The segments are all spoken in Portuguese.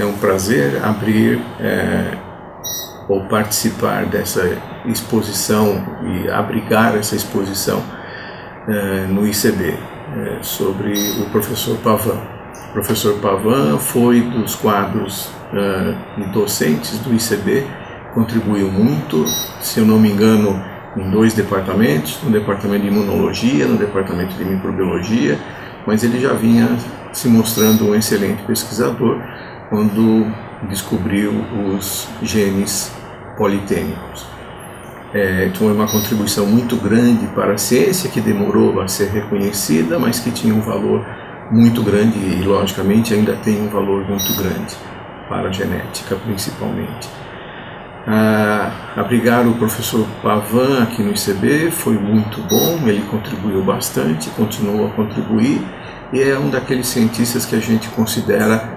um prazer abrir ou participar dessa exposição e abrigar essa exposição no ICB sobre o professor Pavan. O professor Pavan foi dos quadros docentes do ICB, contribuiu muito, se eu não me engano, em 2 departamentos, no departamento de imunologia, no departamento de microbiologia, mas ele já vinha se mostrando um excelente pesquisador quando descobriu os genes politêmicos. Foi uma contribuição muito grande para a ciência, que demorou a ser reconhecida, mas que tinha um valor muito grande e, logicamente, ainda tem um valor muito grande para a genética, principalmente. Abrigar o professor Pavan aqui no ICB foi muito bom, ele contribuiu bastante, continuou a contribuir, e é um daqueles cientistas que a gente considera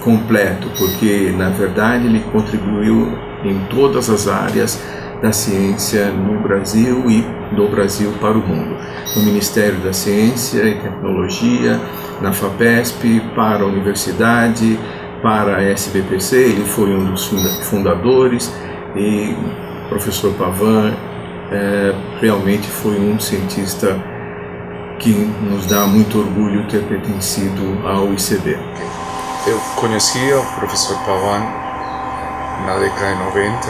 completo, porque na verdade ele contribuiu em todas as áreas da ciência no Brasil e do Brasil para o mundo. No Ministério da Ciência e Tecnologia, na FAPESP, para a universidade, para a SBPC, ele foi um dos fundadores, e o professor Pavan realmente foi um cientista que nos dá muito orgulho ter pertencido ao ICB. Eu conheci o professor Pavan na década de 90,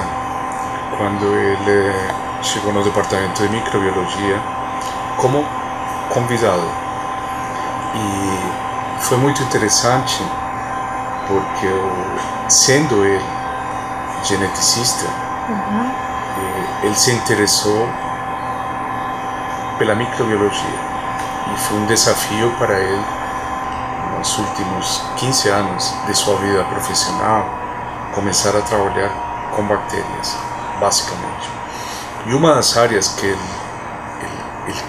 quando ele chegou no departamento de microbiologia como convidado. E foi muito interessante porque, sendo ele geneticista, ele se interessou pela microbiologia, e foi um desafio para ele nos últimos 15 anos de sua vida profissional começar a trabalhar com bactérias, basicamente. E uma das áreas que ele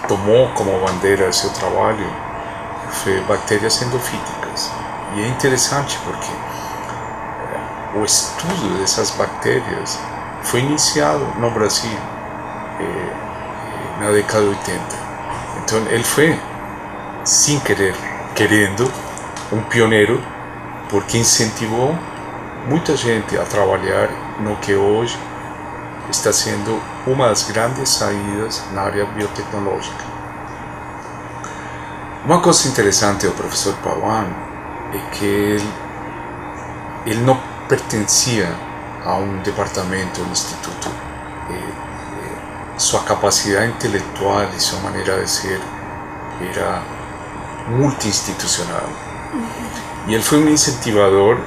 tomou como bandeira de seu trabalho foi bactérias endofíticas. E é interessante porque o estudo dessas bactérias foi iniciado no Brasil na década de 80. Então ele foi, sem querer, querendo, um pioneiro, porque incentivou muita gente a trabalhar no que hoje está sendo uma das grandes saídas na área biotecnológica. Uma coisa interessante do professor Pavan é que ele não pertencia a um departamento, um instituto. Sua capacidade intelectual e sua maneira de ser era multi-institucional. E ele foi um incentivador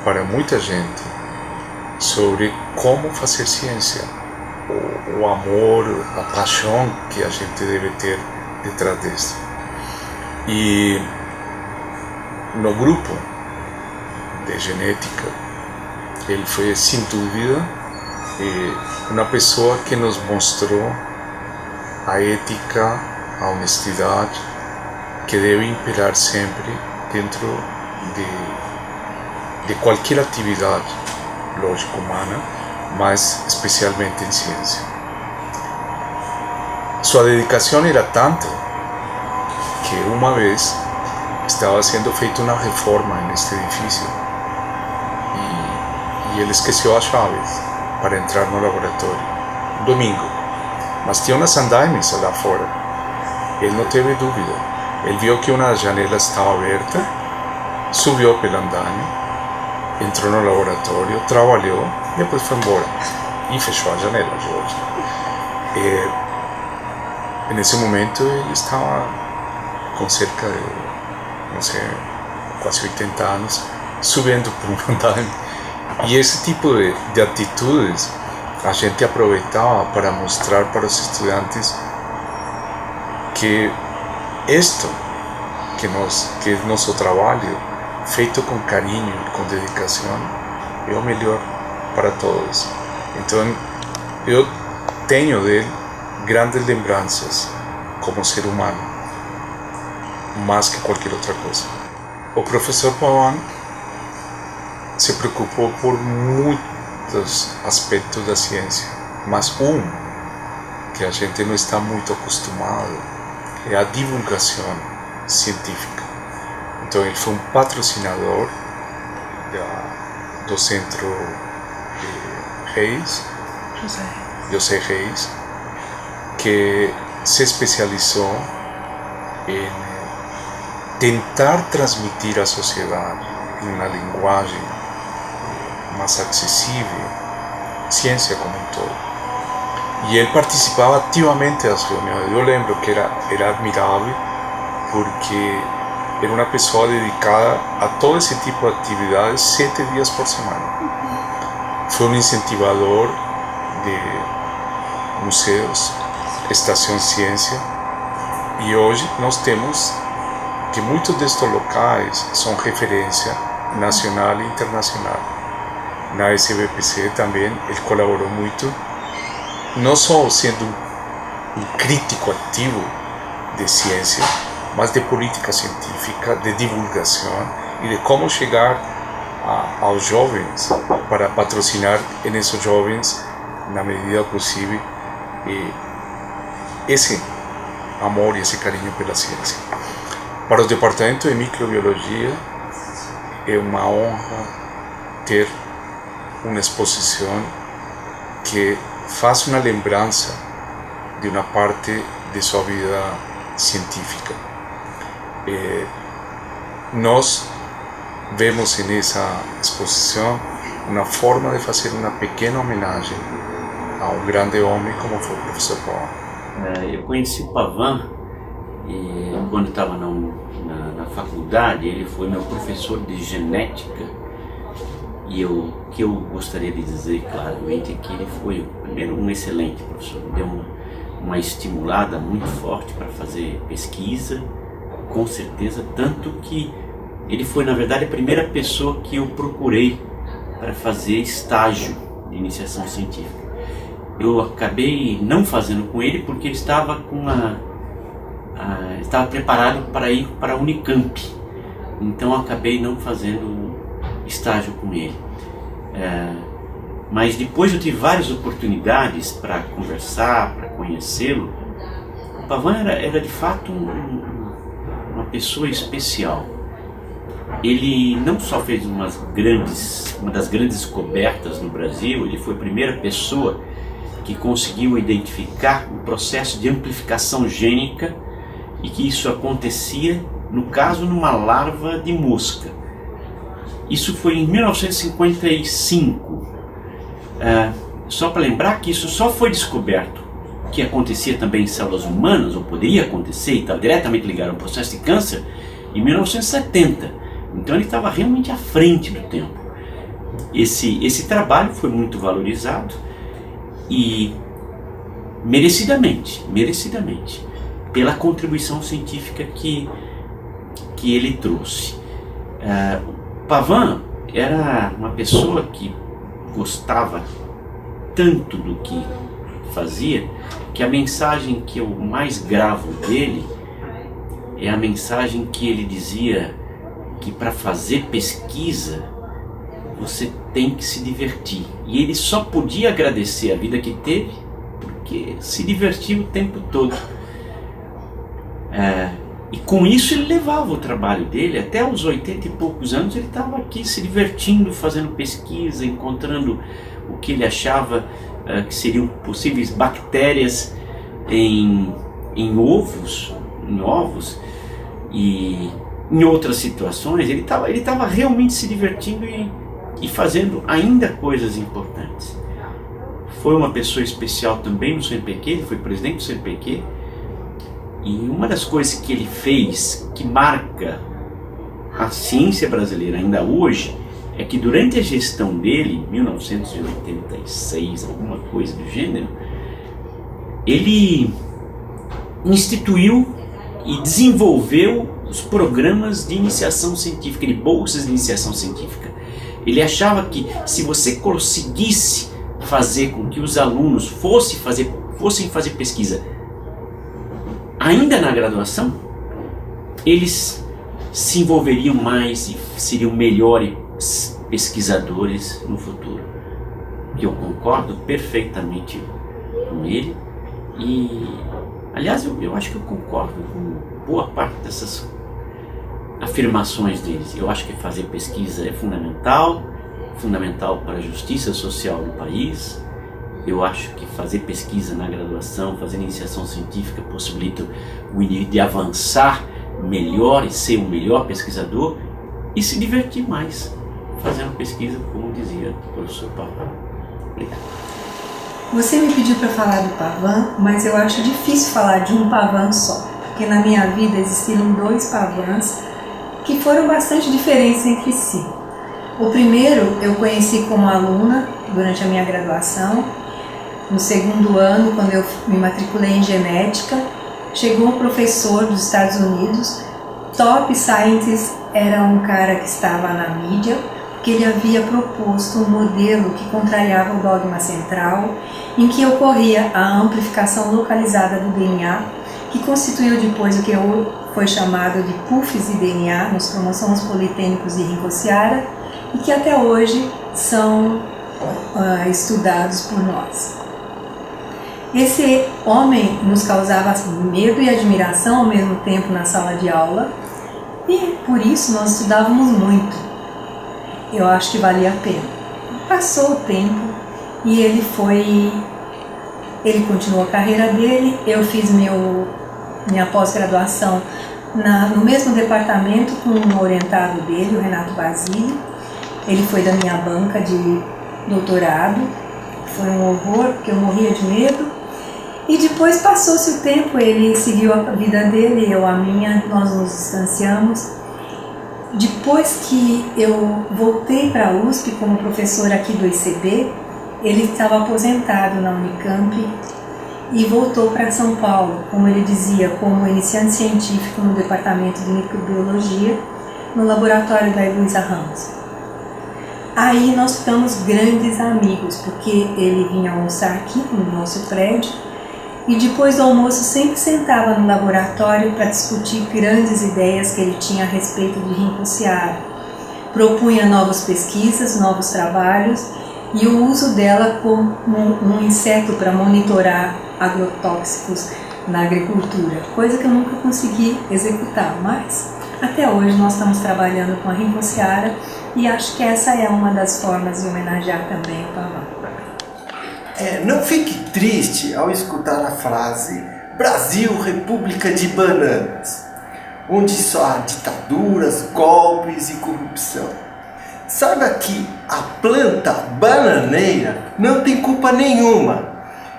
para muita gente sobre como fazer ciência, o amor, a paixão que a gente deve ter detrás disso. E no grupo de genética, ele foi, sem dúvida, uma pessoa que nos mostrou a ética, a honestidade que deve imperar sempre dentro de qualquer atividade lógica humana, mas especialmente em ciência. Sua dedicação era tanta que uma vez estava sendo feita uma reforma neste edifício e ele esqueceu as chaves para entrar no laboratório, um domingo, mas tinha umas andaimes lá fora. Ele não teve dúvida, ele viu que uma das janelas estava aberta, subiu pelo andaime, entrou no laboratório, trabalhou e depois foi embora e fechou a janela. Nesse momento ele estava com cerca de, não sei, quase 80 anos, subindo por um andaime. E esse tipo de atitudes a gente aproveitava para mostrar para os estudantes que isto, que é nosso trabalho, feito com carinho e com dedicação, é o melhor para todos. Então, eu tenho dele grandes lembranças como ser humano, mais que qualquer outra coisa. O professor Pavan se preocupou por muitos aspectos da ciência, mas que a gente não está muito acostumado é a divulgação científica. Então ele foi um patrocinador do Centro Reis, José Reis, que se especializou em tentar transmitir à sociedade, em uma linguagem mais acessível, ciência como um todo. E ele participava ativamente das reuniões. Eu lembro que era admirável, porque era uma pessoa dedicada a todo esse tipo de atividades 7 dias por semana. Foi um incentivador de museus, Estação Ciência, e hoje nós temos que muitos destes locais são referência nacional e internacional. Na SBPC também ele colaborou muito, não só sendo um crítico ativo de ciência, mas de política científica, de divulgação e de como chegar aos jovens para patrocinar nesses jovens, na medida possível, esse amor e esse carinho pela ciência. Para o Departamento de Microbiologia é uma honra ter uma exposição que faz uma lembrança de uma parte de sua vida científica. Nós vemos nessa exposição uma forma de fazer uma pequena homenagem a um grande homem como foi o professor Pavan. Eu conheci o Pavan quando estava na faculdade. Ele foi meu professor de genética, e o que eu gostaria de dizer claramente é que ele foi, primeiro, um excelente professor. Deu uma estimulada muito forte para fazer pesquisa, com certeza, tanto que ele foi, na verdade, a primeira pessoa que eu procurei para fazer estágio de iniciação científica. Eu acabei não fazendo com ele porque ele estava estava preparado para ir para a Unicamp, então acabei não fazendo estágio com ele. Mas depois eu tive várias oportunidades para conversar, para conhecê-lo. O Pavan era de fato uma pessoa especial. Ele não só fez uma das grandes descobertas no Brasil, ele foi a primeira pessoa que conseguiu identificar o processo de amplificação gênica, e que isso acontecia, no caso, numa larva de mosca. Isso foi em 1955. Só para lembrar que isso só foi descoberto, que acontecia também em células humanas, ou poderia acontecer, e estava diretamente ligado ao processo de câncer, em 1970. Então ele estava realmente à frente do tempo. Esse trabalho foi muito valorizado, e merecidamente, pela contribuição científica que ele trouxe. Pavan era uma pessoa que gostava tanto do que fazia, que a mensagem que eu mais gravo dele é a mensagem que ele dizia que para fazer pesquisa você tem que se divertir. E ele só podia agradecer a vida que teve porque se divertia o tempo todo. E com isso ele levava o trabalho dele até os 80 e poucos anos. Ele estava aqui se divertindo, fazendo pesquisa, encontrando o que ele achava que seriam possíveis bactérias em ovos, e em outras situações. Ele estava realmente se divertindo e fazendo ainda coisas importantes. Foi uma pessoa especial também no CNPq, ele foi presidente do CNPq. E uma das coisas que ele fez, que marca a ciência brasileira ainda hoje, é que durante a gestão dele, em 1986, alguma coisa do gênero, ele instituiu e desenvolveu os programas de iniciação científica, de bolsas de iniciação científica. Ele achava que se você conseguisse fazer com que os alunos fossem fazer pesquisa ainda na graduação, eles se envolveriam mais e seriam melhores pesquisadores no futuro. Eu concordo perfeitamente com ele, e aliás eu acho que eu concordo com boa parte dessas afirmações deles. Eu acho que fazer pesquisa é fundamental para a justiça social no país. Eu acho que fazer pesquisa na graduação, fazer iniciação científica possibilita o indivíduo de avançar melhor e ser um melhor pesquisador e se divertir mais fazendo pesquisa, como dizia o professor Pavan. Obrigado. Você me pediu para falar do Pavan, mas eu acho difícil falar de um Pavan só, porque na minha vida existiram 2 Pavans que foram bastante diferentes entre si. O primeiro eu conheci como aluna durante a minha graduação. No segundo ano, quando eu me matriculei em genética, chegou um professor dos Estados Unidos, top scientist, era um cara que estava na mídia, porque ele havia proposto um modelo que contrariava o dogma central, em que ocorria a amplificação localizada do DNA, que constituiu depois o que foi chamado de puffs de DNA nos cromossomos politênicos de Rinco-Chiara, e que até hoje são estudados por nós. Esse homem nos causava medo e admiração ao mesmo tempo na sala de aula, e por isso nós estudávamos muito. Eu acho que valia a pena. Passou o tempo e ele continuou a carreira dele. Eu fiz minha pós-graduação no mesmo departamento com um orientado dele, o Renato Basile. Ele foi da minha banca de doutorado. Foi um horror, porque eu morria de medo. E depois passou-se o tempo, ele seguiu a vida dele, eu a minha, nós nos distanciamos. Depois que eu voltei para a USP como professora aqui do ICB, ele estava aposentado na Unicamp e voltou para São Paulo, como ele dizia, como iniciante científico no departamento de microbiologia, no laboratório da Heloísa Ramos. Aí nós ficamos grandes amigos, porque ele vinha almoçar aqui no nosso prédio, e depois do almoço sempre sentava no laboratório para discutir grandes ideias que ele tinha a respeito de Rinco-Chiara. Propunha novas pesquisas, novos trabalhos e o uso dela como um inseto para monitorar agrotóxicos na agricultura, coisa que eu nunca consegui executar, mas até hoje nós estamos trabalhando com a Rinco-Chiara e acho que essa é uma das formas de homenagear também o Pavan. Não fique triste ao escutar a frase Brasil, República de Bananas, onde só há ditaduras, golpes e corrupção. Saiba que a planta bananeira não tem culpa nenhuma.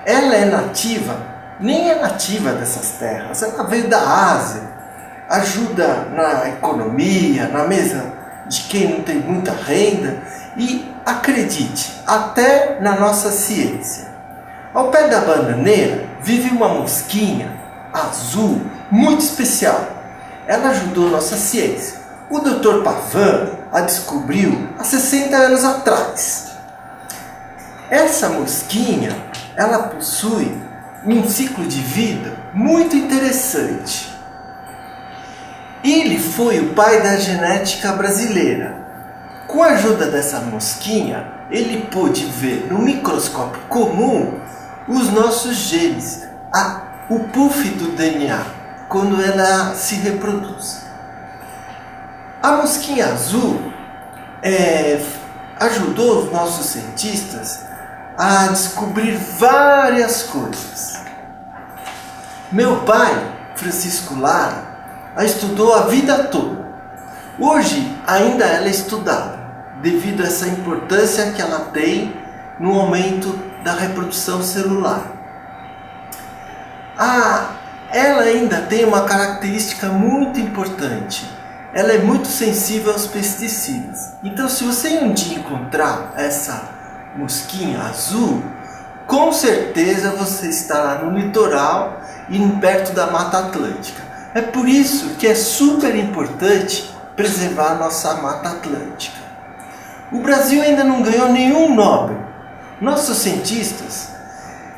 Ela é nativa, nem é nativa dessas terras, ela veio da Ásia, ajuda na economia, na mesa de quem não tem muita renda e, acredite, até na nossa ciência. Ao pé da bananeira vive uma mosquinha azul muito especial. Ela ajudou nossa ciência. O Dr. Pavan a descobriu há 60 anos atrás. Essa mosquinha, ela possui um ciclo de vida muito interessante. Ele foi o pai da genética brasileira. Com a ajuda dessa mosquinha, ele pôde ver no microscópio comum os nossos genes, o puff do DNA, quando ela se reproduz. A mosquinha azul ajudou os nossos cientistas a descobrir várias coisas. Meu pai, Francisco Lara, a estudou a vida toda. Hoje ainda ela é estudada, devido a essa importância que ela tem no aumento da reprodução celular. Ela ainda tem uma característica muito importante. Ela é muito sensível aos pesticidas. Então, se você um dia encontrar essa mosquinha azul, com certeza você estará no litoral e perto da Mata Atlântica. É por isso que é super importante preservar a nossa Mata Atlântica. O Brasil ainda não ganhou nenhum Nobel. Nossos cientistas,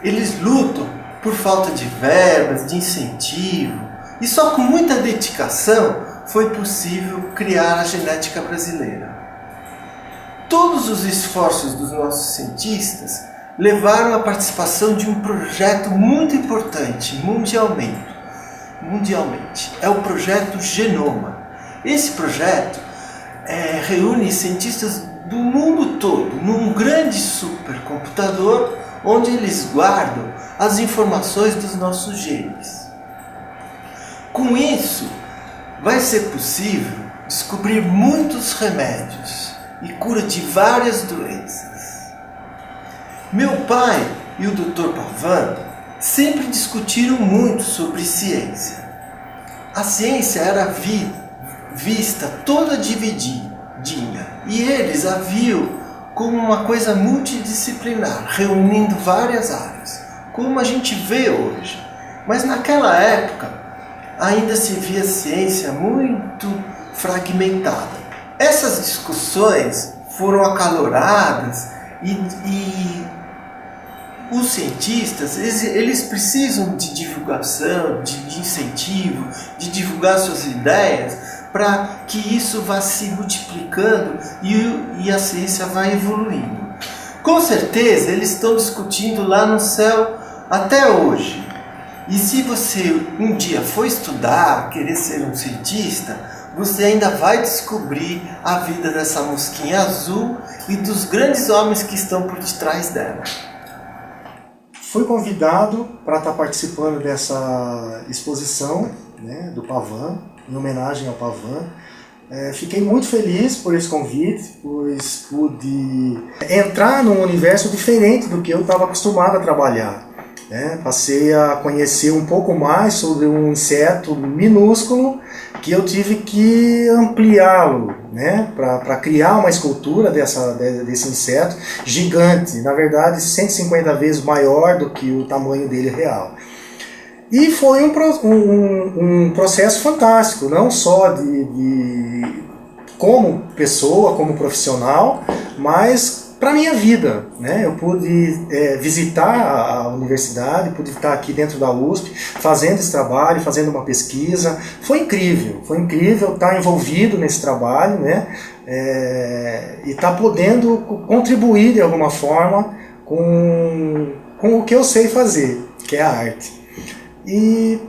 eles lutam por falta de verbas, de incentivo, e só com muita dedicação foi possível criar a genética brasileira. Todos os esforços dos nossos cientistas levaram à participação de um projeto muito importante mundialmente. É o projeto Genoma. Esse projeto reúne cientistas do mundo todo num grande supercomputador onde eles guardam as informações dos nossos genes. Com isso, vai ser possível descobrir muitos remédios e cura de várias doenças. Meu pai e o Dr. Pavan sempre discutiram muito sobre ciência. A ciência era vista toda divididinha e eles a viam como uma coisa multidisciplinar, reunindo várias áreas, como a gente vê hoje. Mas naquela época ainda se via ciência muito fragmentada. Essas discussões foram acaloradas e os cientistas, eles precisam de divulgação, de incentivo, de divulgar suas ideias para que isso vá se multiplicando e a ciência vá evoluindo. Com certeza eles estão discutindo lá no céu até hoje. E se você um dia for estudar, querer ser um cientista, você ainda vai descobrir a vida dessa mosquinha azul e dos grandes homens que estão por detrás dela. Fui convidado para estar participando dessa exposição, né, do Pavan, em homenagem ao Pavan. Fiquei muito feliz por esse convite, pois pude entrar num universo diferente do que eu estava acostumado a trabalhar. Passei a conhecer um pouco mais sobre um inseto minúsculo que eu tive que ampliá-lo, né, para criar uma escultura desse inseto gigante, na verdade 150 vezes maior do que o tamanho dele real. E foi um processo fantástico, não só como pessoa, como profissional, mas para a minha vida, né? Eu pude visitar a universidade, pude estar aqui dentro da USP, fazendo esse trabalho, fazendo uma pesquisa. Foi incrível estar envolvido nesse trabalho, né? E estar podendo contribuir de alguma forma com o que eu sei fazer, que é a arte. E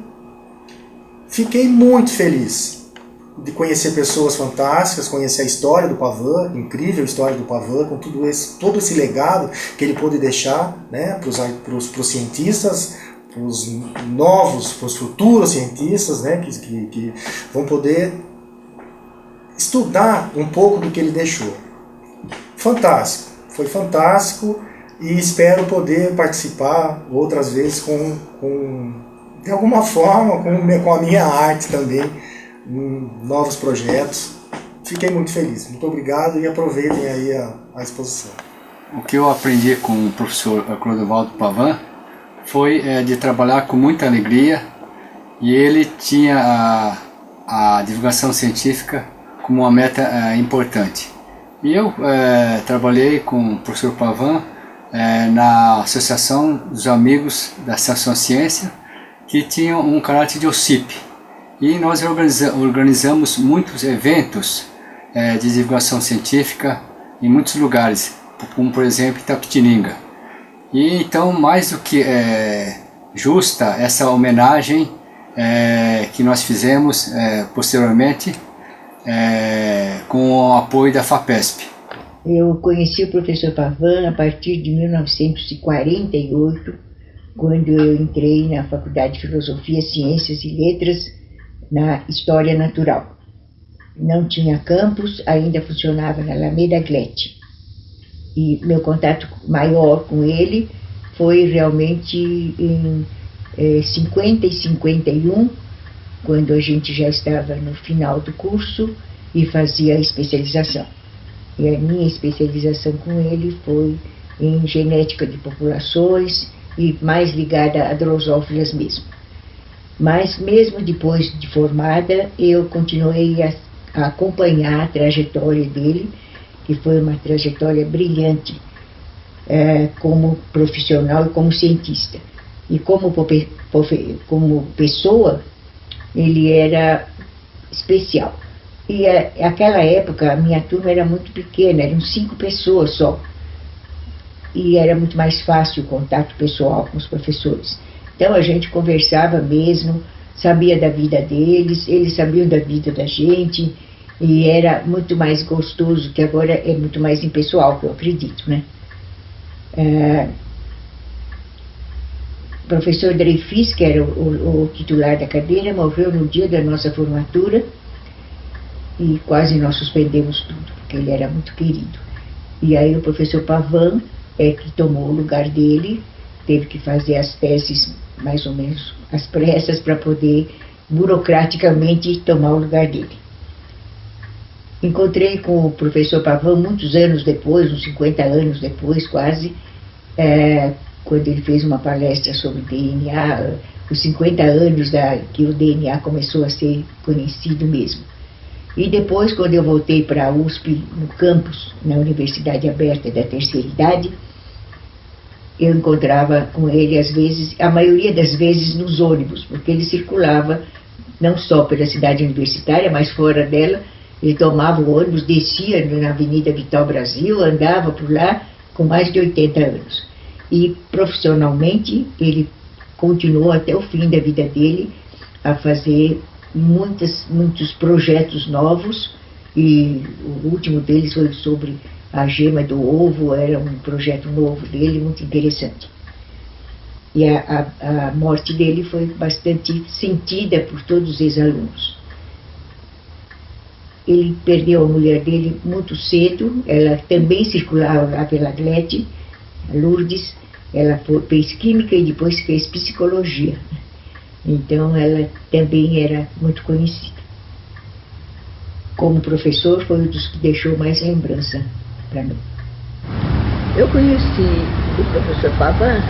fiquei muito feliz de conhecer pessoas fantásticas, conhecer a história do Pavan, incrível história do Pavan, com todo esse legado que ele pôde deixar, né, para os cientistas, para os futuros cientistas, né, que vão poder estudar um pouco do que ele deixou. Fantástico, foi fantástico e espero poder participar outras vezes de alguma forma com a minha arte também, em novos projetos. Fiquei muito feliz. Muito obrigado e aproveitem aí a exposição. O que eu aprendi com o professor Clodovaldo Pavan foi de trabalhar com muita alegria, e ele tinha a divulgação científica como uma meta importante. E eu trabalhei com o professor Pavan na Associação dos Amigos da Estação Ciência, que tinha um caráter de OCIP. E nós organizamos muitos eventos de divulgação científica em muitos lugares, como por exemplo Itapetininga. E então, mais do que justa essa homenagem que nós fizemos posteriormente com o apoio da FAPESP. Eu conheci o professor Pavan a partir de 1948, quando eu entrei na Faculdade de Filosofia, Ciências e Letras, na História Natural. Não tinha campus, ainda funcionava na Alameda Glete. E meu contato maior com ele foi realmente em 50 e 51, quando a gente já estava no final do curso e fazia a especialização. E a minha especialização com ele foi em genética de populações e mais ligada a drosófilas mesmo. Mas mesmo depois de formada, eu continuei a acompanhar a trajetória dele, que foi uma trajetória brilhante como profissional e como cientista. E como pessoa, ele era especial. E naquela época, a minha turma era muito pequena, eram 5 pessoas só. E era muito mais fácil o contato pessoal com os professores. Então a gente conversava mesmo sabia da vida deles, eles sabiam da vida da gente, e era muito mais gostoso, que agora é muito mais impessoal, que eu acredito, né? O professor Dreyfus, que era o titular da cadeira, morreu no dia da nossa formatura, e quase nós suspendemos tudo, porque ele era muito querido. E aí o professor Pavan é que tomou o lugar dele, teve que fazer as teses mais ou menos às pressas para poder burocraticamente tomar o lugar dele. Encontrei com o professor Pavan muitos anos depois, uns 50 anos depois quase, quando ele fez uma palestra sobre DNA, os 50 anos que o DNA começou a ser conhecido mesmo. E depois, quando eu voltei para a USP, no campus, na Universidade Aberta da Terceira Idade, eu encontrava com ele, às vezes, a maioria das vezes nos ônibus, porque ele circulava não só pela cidade universitária, mas fora dela. Ele tomava o ônibus, descia na Avenida Vital Brasil, andava por lá com mais de 80 anos. E profissionalmente, ele continuou até o fim da vida dele a fazer muitos projetos novos, e o último deles foi sobre a gema do ovo, era um projeto novo dele, muito interessante. E a morte dele foi bastante sentida por todos os ex-alunos. Ele perdeu a mulher dele muito cedo, ela também circulava lá pela Glete, Lourdes, ela fez química e depois fez psicologia. Então ela também era muito conhecida. Como professor, foi um dos que deixou mais lembrança para mim. Eu conheci o professor Pavan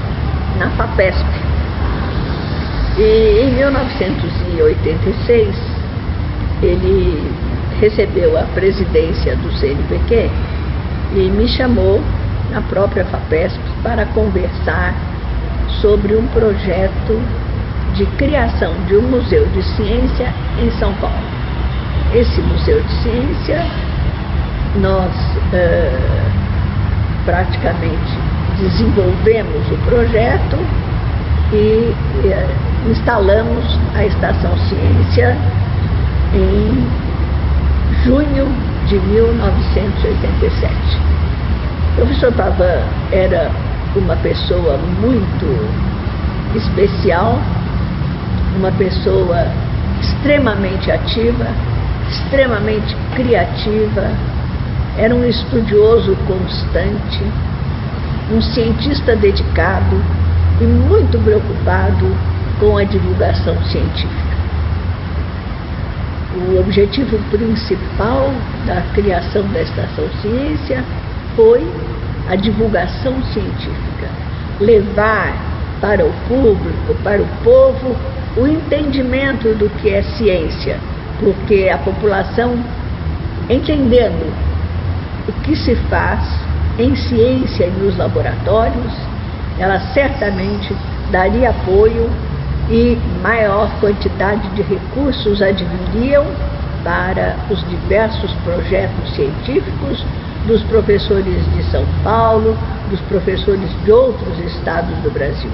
na FAPESP. E em 1986, ele recebeu a presidência do CNPq e me chamou na própria FAPESP para conversar sobre um projeto de criação de um museu de ciência em São Paulo. Esse museu de ciência, nós praticamente desenvolvemos o projeto e instalamos a Estação Ciência em junho de 1987. O professor Pavan era uma pessoa muito especial, uma pessoa extremamente ativa, extremamente criativa, era um estudioso constante, um cientista dedicado e muito preocupado com a divulgação científica. O objetivo principal da criação da Estação Ciência foi a divulgação científica, levar para o público, para o povo, o entendimento do que é ciência, porque a população, entendendo o que se faz em ciência e nos laboratórios, ela certamente daria apoio e maior quantidade de recursos adviriam para os diversos projetos científicos dos professores de São Paulo, dos professores de outros estados do Brasil.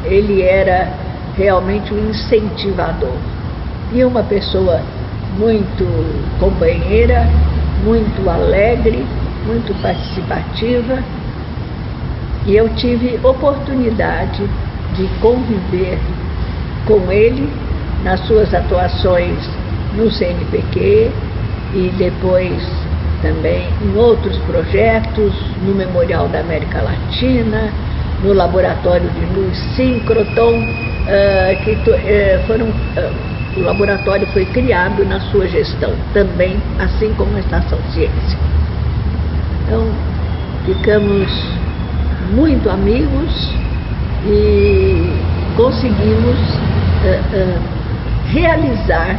Ele era realmente um incentivador e uma pessoa muito companheira, muito alegre, muito participativa, e eu tive oportunidade de conviver com ele nas suas atuações no CNPq e depois também em outros projetos, no Memorial da América Latina, no Laboratório de Luz Síncroton, o laboratório foi criado na sua gestão, também, assim como a Estação Ciência. Então, ficamos muito amigos e conseguimos realizar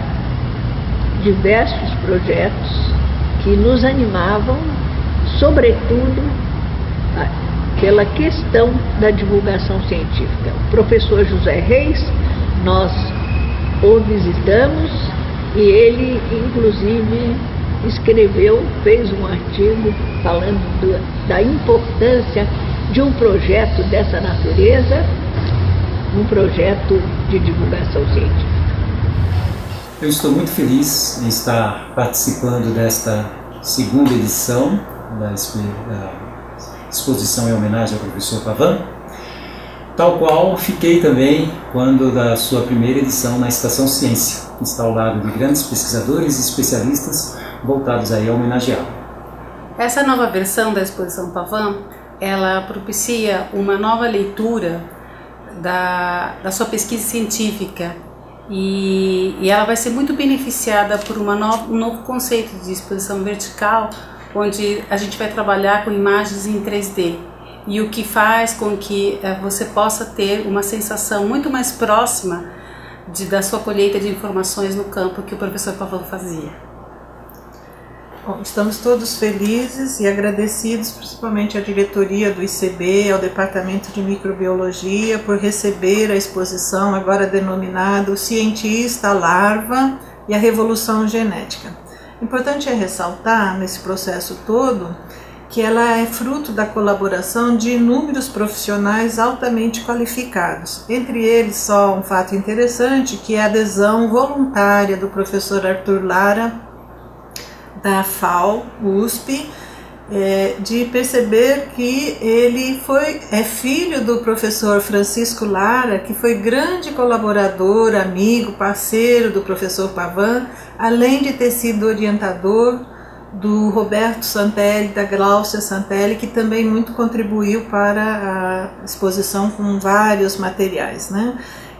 diversos projetos que nos animavam, sobretudo, pela questão da divulgação científica. O professor José Reis, nós o visitamos e ele, inclusive, fez um artigo falando da importância de um projeto dessa natureza, um projeto de divulgação científica. Eu estou muito feliz em estar participando desta segunda edição da exposição em homenagem ao professor Pavan, tal qual fiquei também quando da sua primeira edição na Estação Ciência, que está ao lado de grandes pesquisadores e especialistas voltados aí a homenageá-lo. Essa nova versão da exposição Pavan, ela propicia uma nova leitura da sua pesquisa científica e ela vai ser muito beneficiada por um novo conceito de exposição vertical, onde a gente vai trabalhar com imagens em 3D, e o que faz com que você possa ter uma sensação muito mais próxima da sua colheita de informações no campo que o professor Pavan fazia. Bom, estamos todos felizes e agradecidos principalmente à diretoria do ICB, ao Departamento de Microbiologia, por receber a exposição agora denominada O Cientista, a Larva e a Revolução Genética. Importante é ressaltar nesse processo todo que ela é fruto da colaboração de inúmeros profissionais altamente qualificados. Entre eles, só um fato interessante, que é a adesão voluntária do professor Arthur Lara, da FAO, USP, de perceber que ele é filho do professor Francisco Lara, que foi grande colaborador, amigo, parceiro do professor Pavan, além de ter sido orientador do Roberto Santelli, da Gláucia Santelli, que também muito contribuiu para a exposição com vários materiais, né?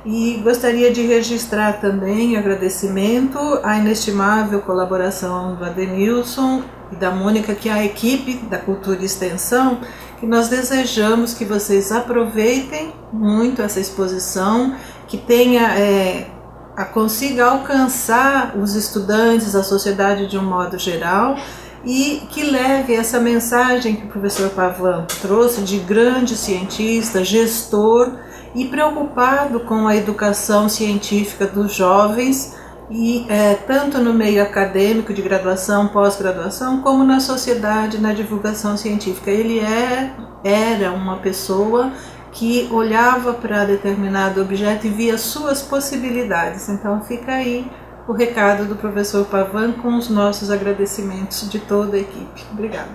E gostaria de registrar também agradecimento à inestimável colaboração do Adenilson e da Mônica, que é a equipe da Cultura e Extensão, que nós desejamos que vocês aproveitem muito essa exposição, que consiga alcançar os estudantes, a sociedade de um modo geral, e que leve essa mensagem que o professor Pavan trouxe de grande cientista, gestor e preocupado com a educação científica dos jovens, e tanto no meio acadêmico de graduação, pós-graduação, como na sociedade, na divulgação científica. Ele era uma pessoa que olhava para determinado objeto e via suas possibilidades. Então fica aí o recado do professor Pavan com os nossos agradecimentos de toda a equipe. Obrigada.